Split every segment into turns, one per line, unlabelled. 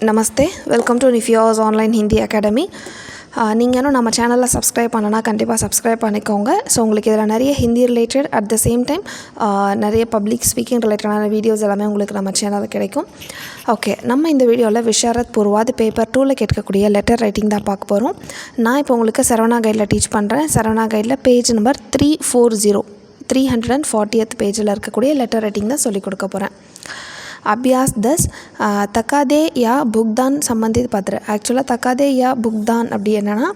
Namaste, welcome to நிஃபியாஸ் online Hindi academy. நீங்கள் இன்னும் நம்ம சேனலில் சப்ஸ்கிரைப் பண்ணனா கண்டிப்பாக சப்ஸ்கிரைப் பண்ணிக்கோங்க. ஸோ உங்களுக்கு இதில் நிறைய Hindi related at the same time நிறைய பப்ளிக் ஸ்பீக்கிங் ரிலேட்டடான வீடியோஸ் எல்லாமே உங்களுக்கு நம்ம சேனலில் கிடைக்கும். ஓகே, நம்ம இந்த வீடியோவில் விஷாரத் பூர்வாத் பேப்பர் 2ல் கேட்கக்கூடிய லெட்டர் ரைட்டிங் தான் பார்க்க போகிறோம். நான் இப்போ உங்களுக்கு சரவணா கைடில் டீச் பண்ணுறேன். சரவணா கைடில் பேஜ் நம்பர் 340 பேஜில் இருக்கக்கூடிய லெட்டர் ரைட்டிங் தான் சொல்லிக் கொடுக்க போகிறேன். अभ्यास 10 तकादे या भुगतान संबंधित पत्र. ஆக்சுவலாக தக்காதே யா புக்தான் அப்படி என்னென்னா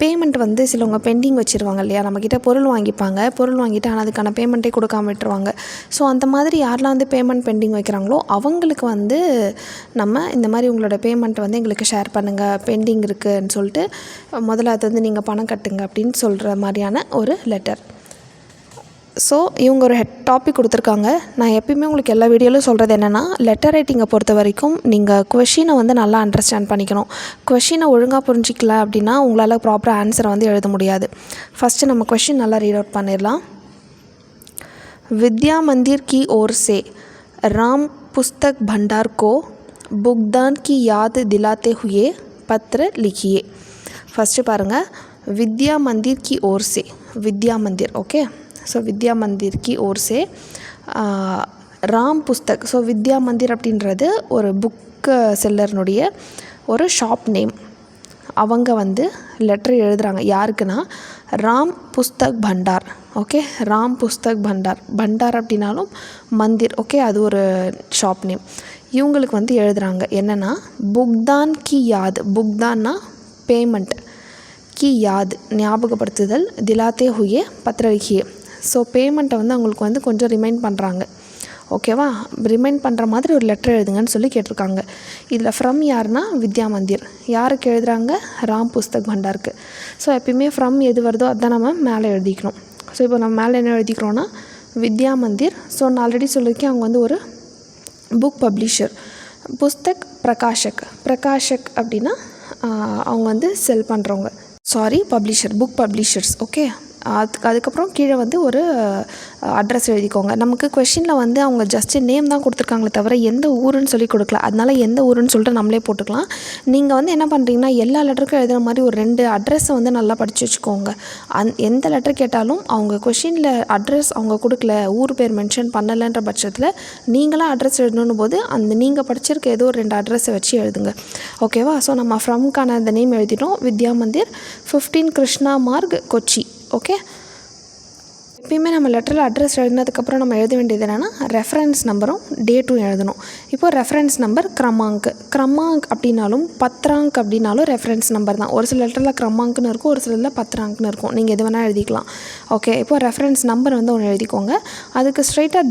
பேமெண்ட் வந்து சிலவங்க பெண்டிங் வச்சுருவாங்க இல்லையா, நம்மக்கிட்ட பொருள் வாங்கிப்பாங்க, பொருள் வாங்கிட்டு ஆனால் அதுக்கான பேமெண்ட்டே கொடுக்காம விட்டுருவாங்க. ஸோ அந்த மாதிரி யாரெலாம் வந்து பேமெண்ட் பெண்டிங் வைக்கிறாங்களோ அவங்களுக்கு வந்து நம்ம இந்த மாதிரி உங்களோட பேமெண்ட் வந்து எங்களுக்கு ஷேர் பண்ணுங்கள், பெண்டிங் இருக்குதுன்னு சொல்லிட்டு முதல்ல அது வந்து நீங்கள் பணம் கட்டுங்க அப்படின்னு சொல்கிற மாதிரியான ஒரு லெட்டர். ஸோ இவங்க ஒரு டாபிக் கொடுத்துருக்காங்க. நான் எப்பயுமே உங்களுக்கு எல்லா வீடியோவிலும் சொல்கிறது என்னென்னா, லெட்டர் ரைட்டிங்கை பொறுத்த வரைக்கும் நீங்கள் கொஷினை வந்து நல்லா அண்டர்ஸ்டாண்ட் பண்ணிக்கணும். கொஷினை ஒழுங்காக புரிஞ்சிக்கல அப்படின்னா உங்களால் ப்ராப்பராக ஆன்சரை வந்து எழுத முடியாது. ஃபஸ்ட்டு நம்ம கொஷின் நல்லா ரீட் அவுட் பண்ணிடலாம். विद्या मंदिर की ओर से राम पुस्तक भंडार को भुगतान की याद दिलाते हुए पत्र लिखिए. फर्स्ट பாருங்கள், विद्या मंदिर की ओर से, विद्या मंदिर ओके. ஸோ வித்யா மந்திர் கி ஓர் சே ராம் புஸ்தக். ஸோ வித்யா மந்திர் அப்படின்றது ஒரு புக்கு செல்லர்னுடைய ஒரு ஷாப் நேம். அவங்க வந்து லெட்டர் எழுதுகிறாங்க. யாருக்குன்னா ராம் புஸ்தக் பண்டார். ஓகே, ராம் புஸ்தக் பண்டார். பண்டார் அப்படின்னாலும் மந்திர். ஓகே, அது ஒரு ஷாப் நேம். இவங்களுக்கு வந்து எழுதுகிறாங்க என்னென்னா, புக்தான் கி யாத். புக்தான்னா பேமெண்ட், கி யாத் ஞாபகப்படுத்துதல், திலாத்தே ஹுயே பத்ர லிக்கியே. ஸோ பேமெண்ட்டை வந்து அவங்களுக்கு வந்து கொஞ்சம் ரிமைண்ட் பண்ணுறாங்க. ஓகேவா, ரிமைண்ட் பண்ணுற மாதிரி ஒரு லெட்டர் எழுதுங்கன்னு சொல்லி கேட்டிருக்காங்க. இதில் ஃப்ரம் யாருன்னா வித்யா மந்திர். யாருக்கு எழுதுகிறாங்க? ராம் புஸ்தக் பண்டாருக்கு. ஸோ எப்பயுமே ஃப்ரம் எது வருதோ அதுதான் நம்ம மேலே எழுதிக்கணும். ஸோ இப்போ நம்ம மேலே என்ன எழுதிக்கிறோன்னா வித்யா மந்திர். ஸோ நான் ஆல்ரெடி சொல்லியிருக்கேன், அவங்க வந்து ஒரு புக் பப்ளிஷர். புஸ்தக் பிரகாஷக். பிரகாஷக் அப்படின்னா அவங்க வந்து செல் பண்ணுறவங்க, பப்ளிஷர், புக் பப்ளிஷர்ஸ். ஓகே, அதுக்கப்புறம் கீழே வந்து ஒரு அட்ரஸ் எழுதிக்கோங்க. நமக்கு கொஷினில் வந்து அவங்க ஜஸ்ட்டு நேம் தான் கொடுத்துருக்காங்களே தவிர எந்த ஊருன்னு சொல்லி கொடுக்கல. அதனால் எந்த ஊருன்னு சொல்லிட்டு நம்மளே போட்டுக்கலாம். நீங்கள் வந்து என்ன பண்ணுறீங்கன்னா, எல்லா லெட்டருக்கும் எழுதுகிற மாதிரி ஒரு 2 அட்ரஸை வந்து நல்லா படித்து வச்சுக்கோங்க. எந்த லெட்டர் கேட்டாலும் அவங்க கொஷினில் அட்ரஸ் அவங்க கொடுக்கல, ஊர் பேர் மென்ஷன் பண்ணலைன்ற பட்சத்தில் நீங்களாம் அட்ரஸ் எழுதணும் போது அந்த நீங்கள் படிச்சிருக்க ஏதோ ஒரு 2 அட்ரஸை வச்சு எழுதுங்க. ஓகேவா. ஸோ நம்ம ஃப்ரம்க்கான அந்த நேம் எழுதிட்டோம். வித்யா மந்திர், 15 கிருஷ்ணா மார்க், கொச்சி. ஓகே, எப்பயுமே நம்ம லெட்டரில் அட்ரஸ் எழுதினதுக்கப்புறம் நம்ம எழுத வேண்டியது என்னென்னா ரெஃபரன்ஸ் நம்பரும் டேட்டும் எழுதணும். இப்போது ரெஃபரன்ஸ் நம்பர் க்ரமாங்க். க்ரமாங்க் அப்படின்னாலும் பத்ராங்க் அப்படின்னாலும் ரெஃபரன்ஸ் நம்பர் தான். ஒரு சில லெட்டரில் க்ரமாங்க்னு இருக்கும், ஒரு சிலரில் பத்ராங்க்னு இருக்கும். நீங்கள் எது வேணால் எழுதிக்கலாம். ஓகே, இப்போது ரெஃபரன்ஸ் நம்பர் வந்து ஒன்று எழுதிக்கோங்க. அதுக்கு ஸ்ட்ரைட்டாக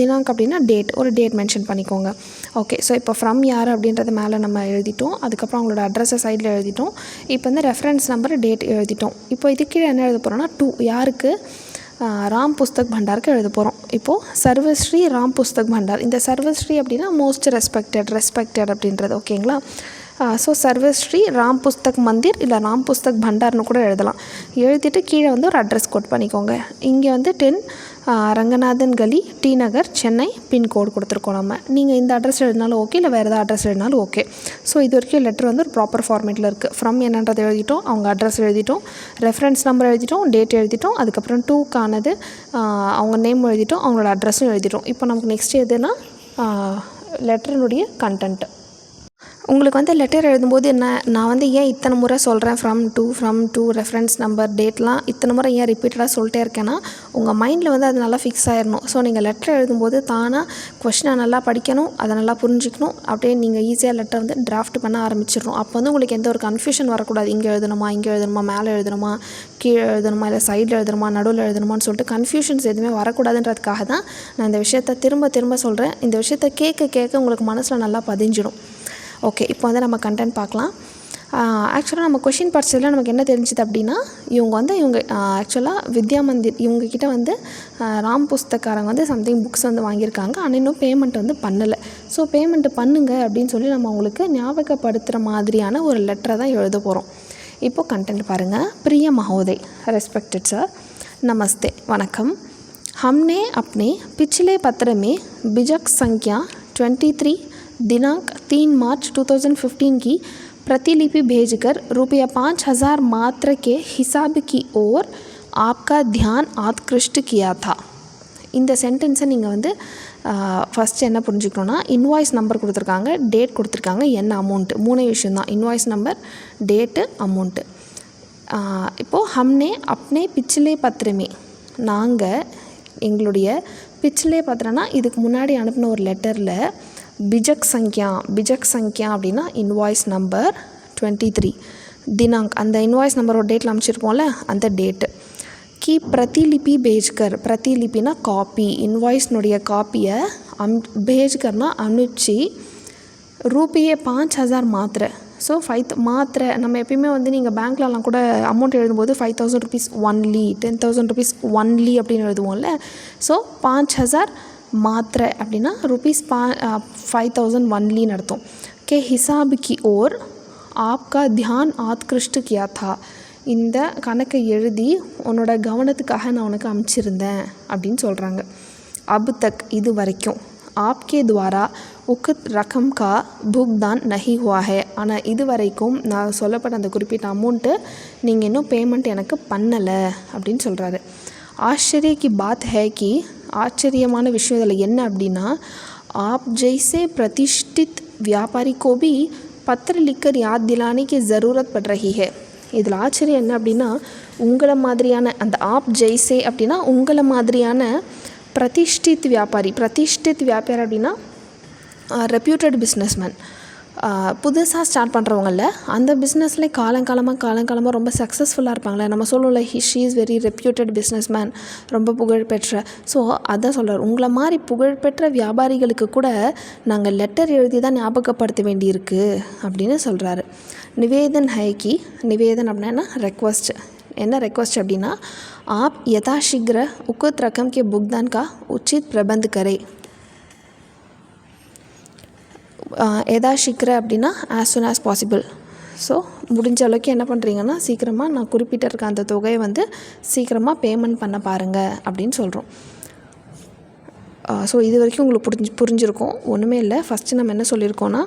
தினாங்க் அப்படின்னா டேட், ஒரு டேட் மென்ஷன் பண்ணிக்கோங்க. ஓகே, ஸோ இப்போ ஃப்ரம் யார் அப்படின்றத மேலே நம்ம எழுதிட்டோம். அதுக்கப்புறம் அவங்களோட அட்ரஸை சைடில் எழுதிட்டோம். இப்போ வந்து ரெஃபரன்ஸ் நம்பர், டேட் எழுதிட்டோம். இப்போ இது கீழே என்ன எழுத போகிறோன்னா யாருக்கு? ராம் புஸ்தக் பண்டாருக்கு எழுத போகிறோம். இப்போது சர்வஸ்ரீ ராம் புஸ்தக் பண்டார். இந்த சர்வஸ்ரீ அப்படின்னா மோஸ்ட் ரெஸ்பெக்டட் அப்படின்றது. ஓகேங்களா. ஸோ சர்வஸ்ரீ ராம் புஸ்தக் மந்திர் இல்லை ராம் புஸ்தக் பண்டார்னு கூட எழுதலாம். எழுதிட்டு கீழே வந்து ஒரு அட்ரஸ் கோட் பண்ணிக்கோங்க. இங்கே வந்து 10 ரங்கநாதன் கலி, டி நகர், சென்னை பின்கோடு கொடுத்துருக்கோம் நம்ம. நீங்கள் இந்த அட்ரஸ் எழுதினாலும் ஓகே, இல்லை வேறு ஏதாவது அட்ரஸ் எழுதினாலும் ஓகே. ஸோ இது வரைக்கும் லெட்டர் வந்து ஒரு ப்ராப்பர் ஃபார்மேட்டில் இருக்குது. ஃப்ரம் என்னன்றதை எழுதிட்டோம், அவங்க அட்ரஸ் எழுதிட்டோம், ரெஃபரன்ஸ் நம்பர் எழுதிட்டோம், டேட் எழுதிட்டோம், அதுக்கப்புறம் 2க்கானது அவங்க நேம் எழுதிட்டோம், அவங்களோட அட்ரஸும் எழுதிட்டோம். இப்போ நமக்கு நெக்ஸ்ட் எதுனா லெட்டரினுடைய கண்டென்ட். உங்களுக்கு வந்து லெட்டர் எழுதும்போது நான் வந்து ஏன் இத்தனை முறை சொல்கிறேன் ஃப்ரம் டூ ரெஃபரன்ஸ் நம்பர், டேட்லாம் இத்தனை முறை ஏன் ரிப்பீட்டடாக சொல்லிட்டே இருக்கேன்னா உங்கள் மைண்டில் வந்து அது நல்லா ஃபிக்ஸ் ஆகிடணும். ஸோ நீங்கள் லெட்டர் எழுதும்போது தானாக கொஷினை நல்லா படிக்கணும், அதை நல்லா புரிஞ்சிக்கணும். அப்படியே நீங்கள் ஈஸியாக லெட்டர் வந்து டிராஃப்ட் பண்ண ஆரம்பிச்சிடணும். அப்போ வந்து உங்களுக்கு எந்த ஒரு கன்ஃபியூஷன் வரக்கூடாது. இங்கே எழுதணுமா, மேலே எழுதணுமா, கீழே எழுதணுமா, இல்லை சைடில் எழுதணுமா, நடுவில் எழுதணுமான்னு சொல்லிட்டு கன்ஃபியூஷன்ஸ் எதுவுமே வரக்கூடாதுன்றதுக்காக தான் நான் இந்த விஷயத்தை திரும்ப சொல்கிறேன். இந்த விஷயத்தை கேட்க உங்களுக்கு மனசில் நல்லா பதிஞ்சிடும். ஓகே, இப்போ வந்து நம்ம கண்டென்ட் பார்க்கலாம். ஆக்சுவலாக நம்ம கொஷின் படிச்சதில் நமக்கு என்ன தெரிஞ்சுது அப்படின்னா, இவங்க ஆக்சுவலாக வித்யா மந்திர் இவங்கக்கிட்ட வந்து ராம் புஸ்தக்காரங்க வந்து சம்திங் புக்ஸ் வந்து வாங்கியிருக்காங்க. ஆனால் இன்னும் பேமெண்ட் வந்து பண்ணலை. ஸோ பேமெண்ட் பண்ணுங்க அப்படின்னு சொல்லி நம்ம அவங்களுக்கு ஞாபகப்படுத்துகிற மாதிரியான ஒரு லெட்டரை தான் எழுத போகிறோம். இப்போது கண்டென்ட் பாருங்கள். பிரிய மகோதய், ரெஸ்பெக்டட் சார், நமஸ்தே, வணக்கம். हमने अपने पिछले पत्र में बिजक संख्या 23 दिनांक 3 मार्च 2015 की प्रतिलिपि भेजकर ₹5,000 मात्र के हिसाब की ओर आपका ध्यान आकृष्ट किया था. இந்த சென்டென்ஸை நீங்கள் வந்து ஃபஸ்ட்டு என்ன புரிஞ்சுக்கணுன்னா, இன்வாய்ஸ் நம்பர் கொடுத்துருக்காங்க, டேட் கொடுத்துருக்காங்க, என்ன அமௌண்ட்டு, 3 விஷயந்தான். Invoice number, date, amount. இப்போது ஹம்னே அப்னே பிச்சிலே பத்திரமே, நாங்கள் எங்களுடைய பிச்சிலே பத்திரம்னா இதுக்கு முன்னாடி அனுப்பின ஒரு லெட்டரில் பிஜக் சங்கியா அப்படின்னா இன்வாய்ஸ் நம்பர் 23, தினாங்க் அந்த இன்வாய்ஸ் நம்பரோட டேட்டில் அமைச்சிருப்போம்ல அந்த டேட்டு, கி பிரதிலிபி பேஜ்கர், பிரதிலிபினா காப்பி, இன்வாய்ஸ்னுடைய காப்பியை பேஜ்கர்னா அனுப்பிச்சி ₹5,000 மாத்திரை. ஸோ மாத்திரை நம்ம எப்பயுமே வந்து நீங்கள் பேங்க்லலாம் கூட அமௌண்ட் எழுதும்போது ₹5,000 ஒன்லி, ₹10,000 ஒன்லி அப்படின்னு எழுதுவோம்ல. ஸோ 5,000 மாத்திரை அப்படின்னா ₹5,000 ஒன்லின்னு அர்த்தம். கே ஹிசாப் கி ஓர் ஆப்கா தியான் ஆத்கிருஷ்ட் கியா தா, இந்த கணக்கை எழுதி உன்னோட கவனத்துக்காக நான் உனக்கு அனுப்பிச்சிருந்தேன் அப்படின்னு சொல்கிறாங்க. அப் தக் இது வரைக்கும், ஆப்கே துவாரா உக்கத் ரகம் கா புக்தான் நஹி ஹுவா ஹே, ஆனால் இது வரைக்கும் நான் சொல்லப்பட்ட அந்த குறிப்பிட்ட அமௌண்ட்டு நீங்கள் இன்னும் பேமெண்ட் எனக்கு பண்ணலை அப்படின்னு சொல்கிறாரு. ஆச்சரிய கி பாத் ஹே கி, ஆச்சரியமான விஷயம் இதில் என்ன அப்படின்னா, ஆப் ஜெய்சே பிரதிஷ்டித் வியாபாரி கோ பி பத்திர லிக்கர் யாத் திலானே கி ஜரூரத் பட் ரஹி ஹே. இதில் ஆச்சரியம் என்ன அப்படின்னா, உங்களை மாதிரியான அந்த ஆப் ஜெய்சே அப்படின்னா உங்களை மாதிரியான பிரதிஷ்டித் வியாபாரி அப்படின்னா ரெப்யூட்டட் பிஸ்னஸ்மேன், புதுசாக ஸ்டார்ட் பண்ணுறவங்கள அந்த பிஸ்னஸில் காலங்காலமாக ரொம்ப சக்ஸஸ்ஃபுல்லாக இருப்பாங்களே, நம்ம சொல்லுவோம்ல she is very reputed businessman, ரொம்ப புகழ்பெற்ற. ஸோ அதான் சொல்கிறார், உங்களை மாதிரி புகழ்பெற்ற வியாபாரிகளுக்கு கூட நாங்கள் லெட்டர் எழுதி தான் ஞாபகப்படுத்த வேண்டியிருக்கு அப்படின்னு சொல்கிறாரு. நிவேதன் ஹைக்கி, நிவேதன் அப்படின்னா ரெக்வஸ்ட், என்ன ரெக்வஸ்ட் அப்படின்னா, ஆப் யதாஷிக்ர உக்குத் ரகம் கே புக்தான் கா உச்சித் பிரபந்த் கரே. யதாஷிக்ர அப்படின்னா as soon as possible. So முடிஞ்ச அளவுக்கு என்ன பண்ணுறீங்கன்னா, சீக்கிரமாக நான் குறிப்பிட்டிருக்க அந்த தொகையை வந்து சீக்கிரமாக பேமெண்ட் பண்ண பாருங்கள் அப்படின்னு சொல்கிறோம். ஸோ இது வரைக்கும் உங்களுக்கு புரிஞ்சிருக்கும். ஒன்றுமே இல்லை. ஃபஸ்ட்டு நம்ம என்ன சொல்லியிருக்கோன்னா,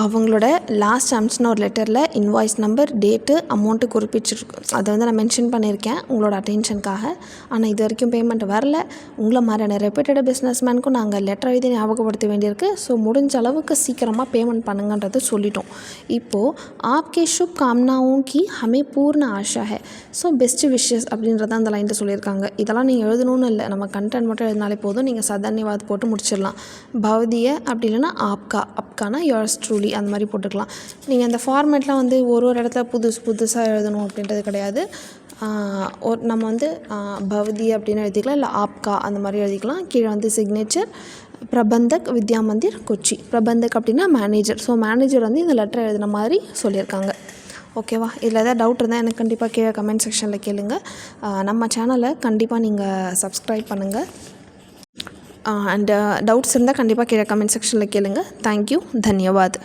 அவங்களோட லாஸ்ட் அனுப்பிச்சின ஒரு லெட்டரில் இன்வாய்ஸ் நம்பர், டேட்டு, அமௌண்ட்டு குறிப்பிட்டிருக்கோம். அதை வந்து நான் மென்ஷன் பண்ணியிருக்கேன் உங்களோட அட்டென்ஷனுக்காக. ஆனால் இது வரைக்கும் பேமெண்ட் வரல. உங்களை மாதிரியான ரெப்யூட்டட் பிஸ்னஸ்மேனுக்கும் நாங்கள் லெட்டர் எழுதி ஞாபகப்படுத்த வேண்டியிருக்கு. ஸோ முடிஞ்ச அளவுக்கு சீக்கிரமாக பேமெண்ட் பண்ணுங்கன்றது சொல்லிட்டோம். இப்போது ஆப்கே சுப் காம்னாவும் கி ஹமே பூர்ண ஆஷா ஹே, ஸோ பெஸ்ட் விஷஸ் அப்படின்றத அந்த லைனில் சொல்லியிருக்காங்க. இதெல்லாம் நீங்கள் எழுதணும்னு இல்லை, நம்ம கண்டென்ட் மட்டும் எழுதினாலே போதும். நீங்கள் சதன்யவாத் போட்டு முடிச்சிடலாம். பவதிய அப்படி இல்லைன்னா அப்கானா யோர்ஸ் ட்ரூலி அந்த மாதிரி போட்டுக்கலாம். நீங்கள் அந்த ஃபார்மேட்லாம் வந்து ஒரு இடத்துல புதுசாக எழுதணும் அப்படின்றது கிடையாது. நம்ம வந்து பவதி அப்படின்னு எழுதிக்கலாம், இல்லை ஆப்கா அந்த மாதிரி எழுதிக்கலாம். கீழே வந்து சிக்னேச்சர் பிரபந்தக் வித்யா மந்திர் கொச்சி, பிரபந்தக் அப்படின்னா மேனேஜர். ஸோ மேனேஜர் வந்து இந்த லெட்டர் எழுதின மாதிரி சொல்லியிருக்காங்க. ஓகேவா? இதில் எதாவது டவுட் இருந்தால் எனக்கு கண்டிப்பாக கீழே கமெண்ட் செக்ஷனில் கேளுங்க. நம்ம சேனலை கண்டிப்பாக நீங்கள் சப்ஸ்கிரைப் பண்ணுங்கள். அண்ட் டவுட்ஸ் இருந்தால் கண்டிப்பாக கீழே கமெண்ட் செக்ஷனில் கேளுங்க. தேங்க்யூ, தன்யவாத்.